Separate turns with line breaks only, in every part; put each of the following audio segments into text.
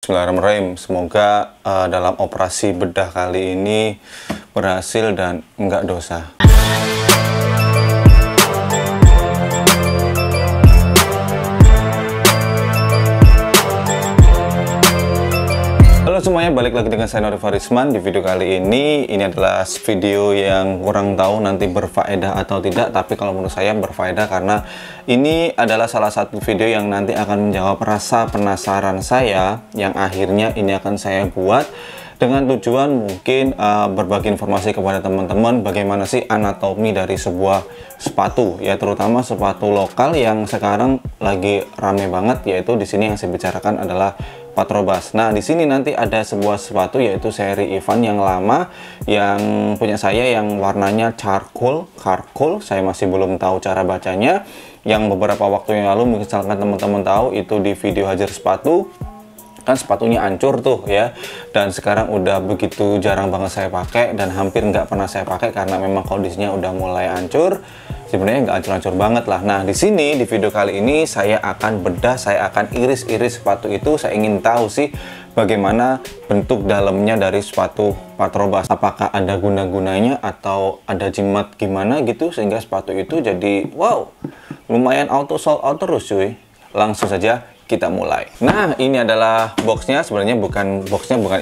Bismillahirrahmanirrahim. Semoga dalam operasi bedah kali ini berhasil dan enggak dosa. Halo semuanya, balik lagi dengan saya Nuri Farisman. Di video kali ini adalah video yang kurang tahu nanti berfaedah atau tidak, tapi kalau menurut saya berfaedah karena ini adalah salah satu video yang nanti akan menjawab rasa penasaran saya yang akhirnya ini akan saya buat dengan tujuan mungkin berbagi informasi kepada teman-teman bagaimana sih anatomi dari sebuah sepatu, ya terutama sepatu lokal yang sekarang lagi rame banget, yaitu di sini yang saya bicarakan adalah Patrobas. Nah, di sini nanti ada sebuah sepatu yaitu seri Ivan yang lama yang punya saya yang warnanya charcoal. Saya masih belum tahu cara bacanya. Yang beberapa waktu yang lalu misalkan teman-teman tahu itu di video hajar sepatu, kan sepatunya hancur tuh ya, dan sekarang udah begitu jarang banget saya pakai dan hampir nggak pernah saya pakai karena memang kondisinya udah mulai hancur. Sebenarnya nggak hancur-hancur banget lah. Nah, di sini di video kali ini saya akan bedah, saya akan iris-iris sepatu itu. Saya ingin tahu sih bagaimana bentuk dalamnya dari sepatu Patrobas. Apakah ada guna-gunanya atau ada jimat gimana gitu sehingga sepatu itu jadi wow, lumayan auto sold out terus cuy. Langsung saja kita mulai. Nah, ini adalah boxnya. Sebenarnya bukan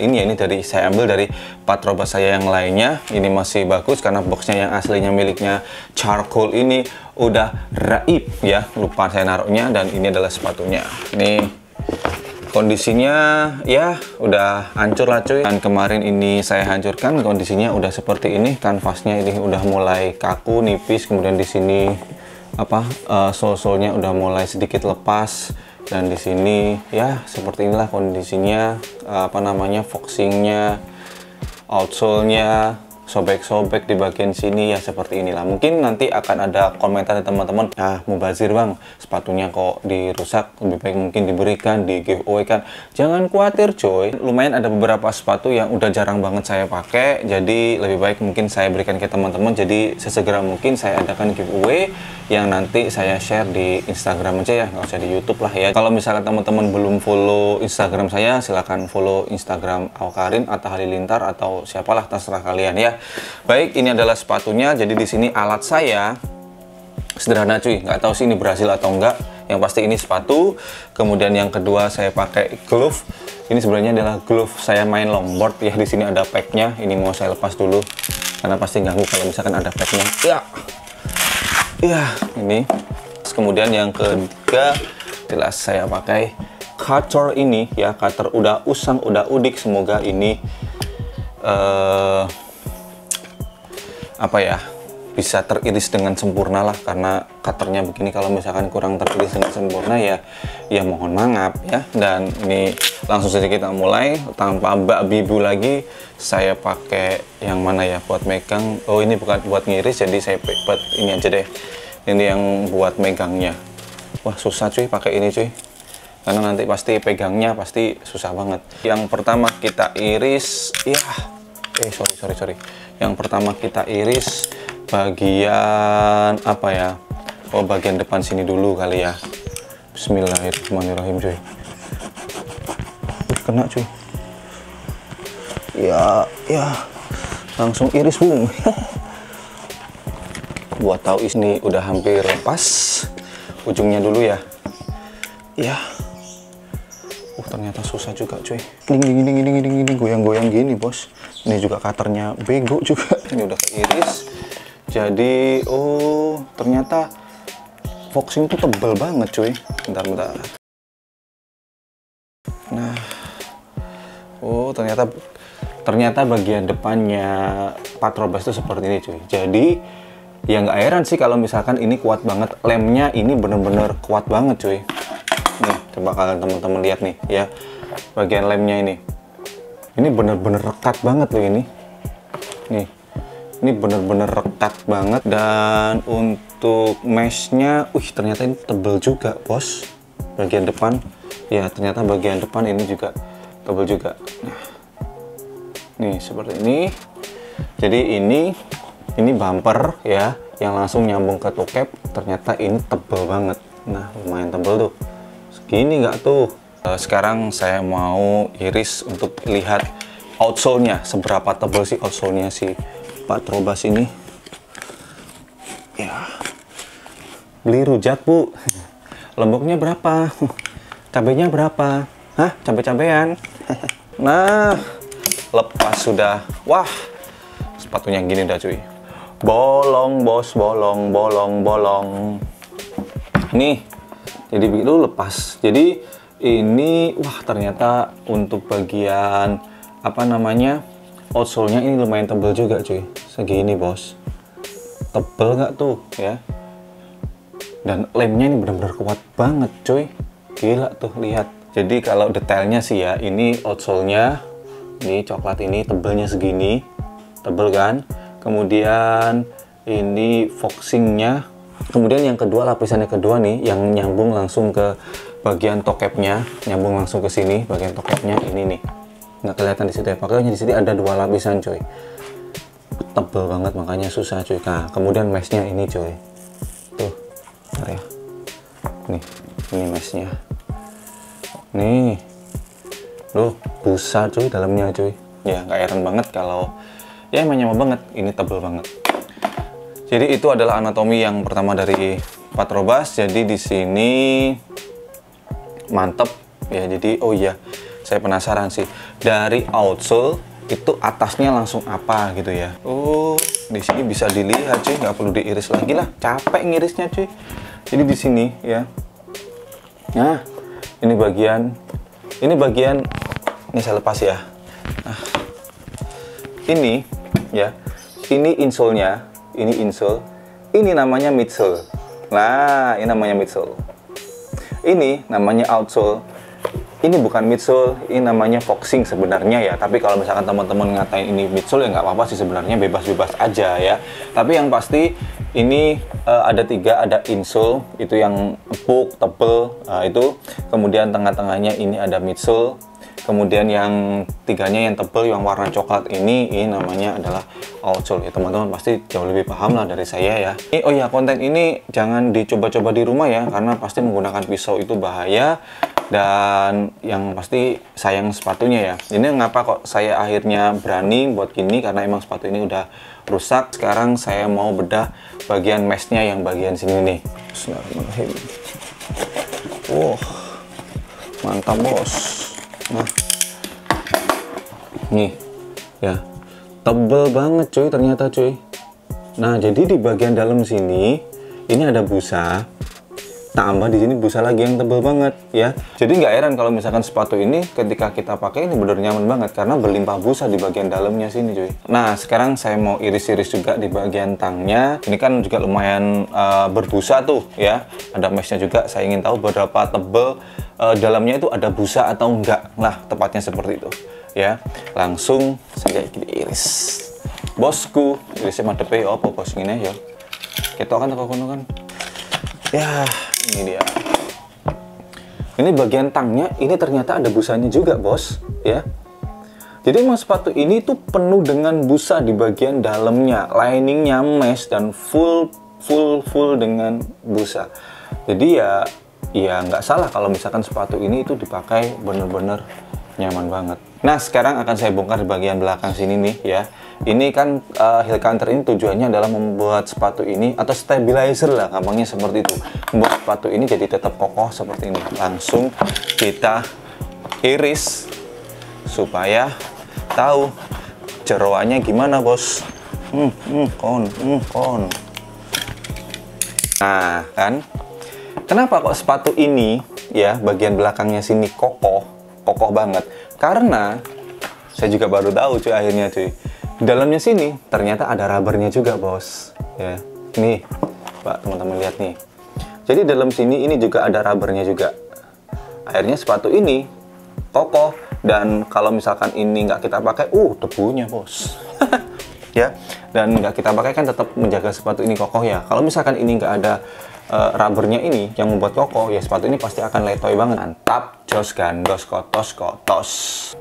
ini ya, ini dari saya ambil dari Patrobas saya yang lainnya. Ini masih bagus karena boxnya yang aslinya miliknya charcoal ini udah raib ya, lupa saya naruhnya, dan ini adalah sepatunya. Ini kondisinya ya udah hancur lah cuy. Dan kemarin ini saya hancurkan, kondisinya udah seperti ini. Kanvasnya ini udah mulai kaku, nipis, kemudian di sini sole-solenya udah mulai sedikit lepas. Dan di sini ya seperti inilah kondisinya, foxingnya, outsole-nya sobek-sobek di bagian sini ya, seperti inilah. Mungkin nanti akan ada komentar dari teman-teman, mubazir bang, sepatunya kok dirusak, lebih baik mungkin diberikan, di giveaway kan. Jangan khawatir coy, lumayan ada beberapa sepatu yang udah jarang banget saya pakai, jadi lebih baik mungkin saya berikan ke teman-teman. Jadi sesegera mungkin saya adakan giveaway yang nanti saya share di Instagram aja ya, nggak usah di YouTube lah ya. Kalau misalkan teman-teman belum follow Instagram saya, silahkan follow Instagram Awkarin atau Halilintar atau siapalah, terserah kalian ya. Baik, ini adalah sepatunya. Jadi di sini alat saya sederhana cuy, nggak tahu sih ini berhasil atau enggak. Yang pasti ini sepatu. Kemudian yang kedua saya pakai glove. Ini sebenarnya adalah glove saya main longboard ya. Di sini ada packnya. Ini mau saya lepas dulu karena pasti ganggu kalau misalkan ada packnya. Ya, ini. Kemudian yang ketiga jelas saya pakai cutter ini ya, cutter udah usang, udah udik. Semoga ini bisa teriris dengan sempurna lah, karena cutternya begini kalau misalkan kurang teriris dengan sempurna ya mohon maaf ya. Dan ini langsung saja kita mulai tanpa bibu lagi. Saya pakai yang mana ya buat megang. Oh, ini bukan buat ngiris, jadi saya buat ini aja deh. Ini yang buat megangnya. Wah, susah cuy pakai ini cuy, karena nanti pasti pegangnya pasti susah banget. Yang pertama kita iris ya, sorry. Yang pertama kita iris bagian bagian depan sini dulu kali ya. Bismillahirrahmanirrahim cuy. Kena cuy. Ya langsung iris bung. Buat tahu ini udah hampir lepas ujungnya dulu ya. Ternyata susah juga cuy. Gini goyang-goyang gini bos. Ini juga cutternya bego juga. Ini udah keiris. Jadi ternyata foxing tuh tebel banget cuy. Bentar. Nah, ternyata bagian depannya Patrobas itu seperti ini cuy. Jadi ya nggak heran sih kalau misalkan ini kuat banget. Lemnya ini bener-bener kuat banget cuy. Nih, coba kalian teman-teman lihat nih ya, bagian lemnya ini bener-bener rekat banget loh ini. Nih, ini bener-bener rekat banget. Dan untuk meshnya, ternyata ini tebel juga bos. Bagian depan, ya ternyata bagian depan ini juga tebel juga. Nah, nih seperti ini. Jadi ini bumper ya, yang langsung nyambung ke toe cap. Ternyata ini tebel banget. Nah, lumayan tebel tuh. Segini nggak tuh? Sekarang saya mau iris untuk lihat outsole-nya, seberapa tebal sih outsole-nya si Patrobas ini. Ya, beli rujak bu. Lomboknya berapa? Cabenya berapa? Hah? Cabe-cabean? Nah, lepas sudah. Wah, sepatunya gini dah cuy. Bolong bos, bolong, bolong, bolong. Nih, jadi begitu lepas. Jadi ini, wah ternyata untuk bagian apa namanya outsole-nya ini lumayan tebal juga cuy. Segini bos. Tebel nggak tuh ya? Dan lemnya ini benar-benar kuat banget cuy. Gila tuh, lihat. Jadi kalau detailnya sih ya, ini outsole-nya, ini coklat ini tebelnya segini. Tebel kan? Kemudian ini foxing-nya. Kemudian yang kedua, lapisannya kedua nih, yang nyambung langsung ke bagian tokepnya, nyambung langsung ke sini, bagian tokepnya ini nih. Nggak kelihatan di situ ya, makanya di sini ada 2 lapisan cuy. Tebel banget, makanya susah cuy. Nah, kemudian meshnya ini cuy. Tuh, bentar ya. Nih, ini meshnya. Nih, loh, busa cuy dalamnya cuy. Ya, nggak heran banget kalau ya emang nyaman banget. Ini tebel banget. Jadi itu adalah anatomi yang pertama dari Patrobas. Jadi di sini mantep ya. Jadi oh iya, saya penasaran sih dari outsole itu atasnya langsung apa gitu ya. Oh, di sini bisa dilihat cuy, nggak perlu diiris lagi lah, capek ngirisnya cuy. Jadi di sini ya. Nah, ini bagian ini saya lepas ya. Nah, ini ya, ini insole-nya, ini insole, ini namanya midsole. Nah, ini namanya midsole. Ini namanya outsole. Ini bukan midsole, ini namanya foxing sebenarnya ya. Tapi kalau misalkan teman-teman ngatain ini midsole ya nggak apa-apa sih sebenarnya, bebas-bebas aja ya. Tapi yang pasti ini ada 3, ada insole itu yang empuk, tebel, itu. Kemudian tengah-tengahnya ini ada midsole. Kemudian yang 3-nya yang tebel, yang warna coklat ini namanya adalah outsole ya. Teman-teman pasti jauh lebih paham lah dari saya ya. Oh ya, konten ini jangan dicoba-coba di rumah ya, karena pasti menggunakan pisau itu bahaya. Dan yang pasti sayang sepatunya ya. Ini ngapa kok saya akhirnya berani buat gini, karena emang sepatu ini udah rusak. Sekarang saya mau bedah bagian meshnya yang bagian sini nih. Bismillahirrahmanirrahim. Wow, mantap bos. Nah, nih ya, tebel banget cuy ternyata cuy. Nah, jadi di bagian dalam sini ini ada busa, tambah di sini busa lagi yang tebel banget ya. Jadi nggak heran kalau misalkan sepatu ini ketika kita pakai ini bener nyaman banget, karena berlimpah busa di bagian dalamnya sini cuy. Nah, sekarang saya mau iris-iris juga di bagian tangnya. Ini kan juga lumayan berbusa tuh ya. Ada meshnya juga. Saya ingin tahu berapa tebel dalamnya itu ada busa atau enggak. Nah, tepatnya seperti itu ya. Langsung saya iris. Bosku, irisnya madepe apa bos ngene ya. Ketok kan teko kono kan. Ya, ini dia. Ini bagian tangnya, ini ternyata ada busanya juga bos ya. Jadi emang sepatu ini tuh penuh dengan busa di bagian dalamnya, liningnya mesh dan full dengan busa. Jadi ya nggak salah kalau misalkan sepatu ini itu dipakai bener-bener nyaman banget. Nah, sekarang akan saya bongkar di bagian belakang sini nih ya. Ini kan heel counter ini tujuannya adalah membuat sepatu ini, atau stabilizer lah gampangnya seperti itu, membuat sepatu ini jadi tetap kokoh seperti ini. Langsung kita iris supaya tahu jeroannya gimana bos. Kon. Nah kan, kenapa kok sepatu ini ya bagian belakangnya sini kokoh banget? Karena saya juga baru tahu cuy akhirnya cuy. Di dalamnya sini ternyata ada rubbernya juga bos ya. Nih Pak, teman-teman lihat nih. Jadi dalam sini ini juga ada rubbernya juga. Akhirnya sepatu ini kokoh. Dan kalau misalkan ini nggak kita pakai, debunya bos. Ya, dan nggak kita pakai kan tetap menjaga sepatu ini kokoh ya. Kalau misalkan ini nggak ada rubbernya ini yang membuat kokoh ya, sepatu ini pasti akan letoy banget. Mantap, jos gandos, kotos.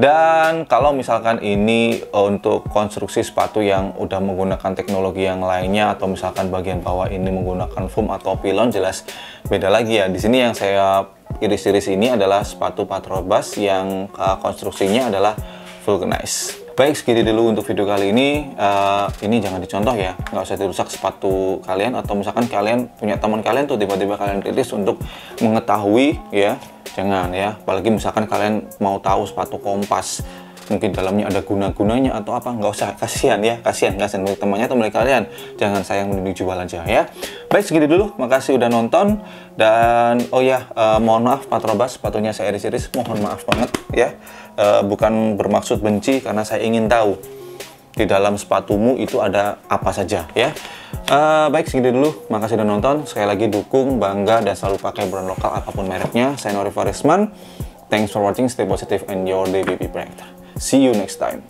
Dan kalau misalkan ini untuk konstruksi sepatu yang udah menggunakan teknologi yang lainnya, atau misalkan bagian bawah ini menggunakan foam atau pilon, jelas beda lagi ya. Di sini yang saya iris-iris ini adalah sepatu Patrobas yang konstruksinya adalah vulcanized. Baik, segitu dulu untuk video kali ini. Ini jangan dicontoh ya, nggak usah dirusak sepatu kalian, atau misalkan kalian punya teman kalian tuh tiba-tiba kalian rilis untuk mengetahui ya, jangan ya. Apalagi misalkan kalian mau tahu sepatu Kompas, mungkin dalamnya ada guna-gunanya atau apa, nggak usah, kasihan ya, kasihan milik temannya atau milik kalian. Jangan sayang, mending jual aja ya. Baik, segitu dulu, makasih udah nonton. Dan oh ya, mohon maaf Patrobas, sepatunya saya iris-iris, mohon maaf banget ya. Bukan bermaksud benci, karena saya ingin tahu di dalam sepatumu itu ada apa saja ya. Baik, segitu dulu, makasih udah nonton. Sekali lagi dukung, bangga, dan selalu pakai brand lokal apapun mereknya. Saya Norifa Risman. Thanks for watching, stay positive and your day be bright. See you next time.